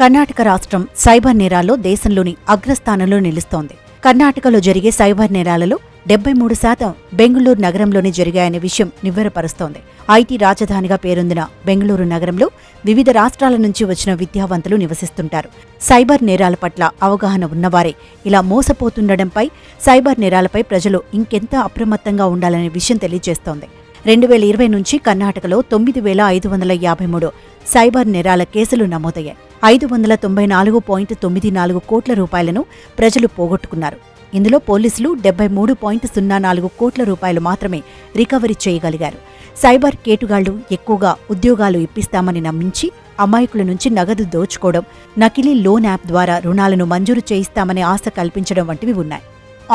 కర్ణాటక రాష్ట్రం సైబర్ నేరాల్లో దేశంలోని అగ్రస్థానంలో నిలుస్తోంది. కర్ణాటకలో జరిగే సైబర్ నేరాలలో 73% బెంగళూరు నగరంలోనే జరిగాయనే విషయం నివ్వెరపరుస్తోంది. ఐటీ రాజధానిగా పేరొందిన బెంగళూరు నగరంలో వివిధ రాష్ట్రాల నుంచి వచ్చిన విద్యావంతులు నివసిస్తుంటారు. సైబర్ నేరాల పట్ల అవగాహన ఉన్నవారే ఇలా మోసపోతుండటంపై సైబర్ నేరాలపై ప్రజలు ఇంకెంత అప్రమత్తంగా ఉండాలనే విషయం తెలియజేస్తోంది. 2020 నుంచి కర్ణాటకలో 9,553 సైబర్ నేరాల కేసులు నమోదయ్యాయి. 594.94 కోట్ల రూపాయలను ప్రజలు పోగొట్టుకున్నారు. ఇందులో పోలీసులు 73.04 కోట్ల రూపాయలు మాత్రమే రికవరీ చేయగలిగారు. సైబర్ కేటుగాళ్లు ఎక్కువగా ఉద్యోగాలు ఇప్పిస్తామని నమ్మించి అమాయకుల నుంచి నగదు దోచుకోవడం, నకిలీ లోన్ యాప్ ద్వారా రుణాలను మంజూరు చేయిస్తామనే ఆశ కల్పించడం వంటివి ఉన్నాయి.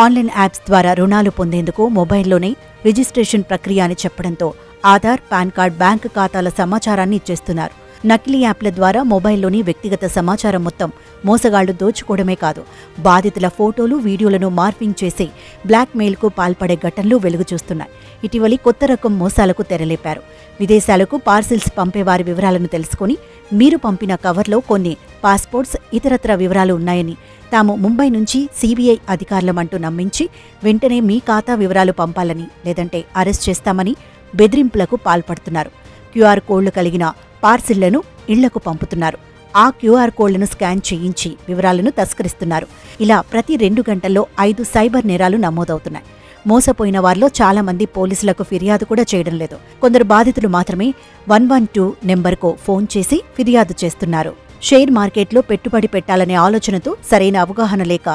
ఆన్లైన్ యాప్స్ ద్వారా రుణాలు పొందేందుకు మొబైల్లోనే రిజిస్ట్రేషన్ ప్రక్రియ అని చెప్పడంతో ఆధార్, పాన్ కార్డ్, బ్యాంకు ఖాతాల సమాచారాన్ని ఇచ్చేస్తున్నారు. నకిలీ యాప్ల ద్వారా మొబైల్లోని వ్యక్తిగత సమాచారం మొత్తం మోసగాళ్లు దోచుకోవడమే కాదు, బాధితుల ఫోటోలు, వీడియోలను మార్ఫింగ్ చేసి బ్లాక్మెయిల్కు పాల్పడే ఘటనలు వెలుగు చూస్తున్నాయి. ఇటీవలి కొత్త రకం మోసాలకు తెరలేపారు. విదేశాలకు పార్సిల్స్ పంపేవారి వివరాలను తెలుసుకుని మీరు పంపిన కవర్లో కొన్ని పాస్పోర్ట్స్, ఇతరత్ర వివరాలు ఉన్నాయని తాము ముంబై నుంచి సీబీఐ అధికారులమంటూ నమ్మించి వెంటనే మీ ఖాతా వివరాలు పంపాలని, లేదంటే అరెస్ట్ చేస్తామని బెదిరింపులకు పాల్పడుతున్నారు. క్యూఆర్ కోడ్లు కలిగిన పార్సిళ్లను ఇళ్లకు పంపుతున్నారు. ఆ క్యూఆర్ కోడ్లను స్కాన్ చేయించి వివరాలను తస్కరిస్తున్నారు. ఇలా ప్రతి 2 గంటల్లో 5 సైబర్ నేరాలు నమోదవుతున్నాయి. మోసపోయిన వారిలో చాలా మంది పోలీసులకు ఫిర్యాదు కూడా చేయడం లేదు. కొందరు బాధితులు మాత్రమే 112 నెంబర్కు ఫోన్ చేసి ఫిర్యాదు చేస్తున్నారు. షేర్ మార్కెట్లో పెట్టుబడి పెట్టాలనే ఆలోచనతో సరైన అవగాహన లేక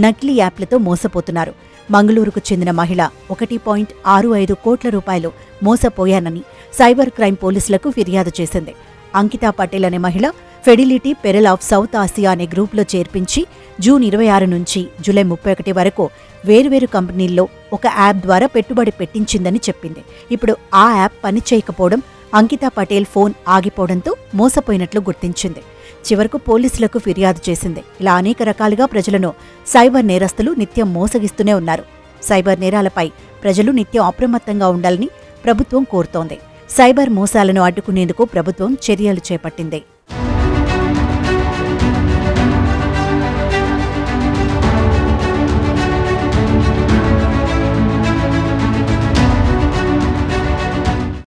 నకిలీ యాప్లతో మోసపోతున్నారు. మంగళూరుకు చెందిన మహిళ 1.65 కోట్ల రూపాయలు మోసపోయానని సైబర్ క్రైమ్ పోలీసులకు ఫిర్యాదు చేసింది. అంకితా పటేల్ అనే మహిళ fidelity pearl of south Asia అనే గ్రూప్లో చేర్పించి జూన్ 26 నుంచి జూలై 31 వరకు వేర్వేరు కంపెనీల్లో ఒక యాప్ ద్వారా పెట్టుబడి పెట్టించిందని చెప్పింది. ఇప్పుడు ఆ యాప్ పనిచేయకపోవడం, అంకితా పటేల్ ఫోన్ ఆగిపోవడంతో మోసపోయినట్లు గుర్తించింది. చివరకు పోలీసులకు ఫిర్యాదు చేసింది. ఇలా అనేక రకాలుగా ప్రజలను సైబర్ నేరస్తులు నిత్యం మోసగిస్తూనే ఉన్నారు. సైబర్ నేరాలపై ప్రజలు నిత్యం అప్రమత్తంగా ఉండాలని ప్రభుత్వం కోరుతోంది. సైబర్ మోసాలను అడ్డుకునేందుకు ప్రభుత్వం చర్యలు చేపట్టింది.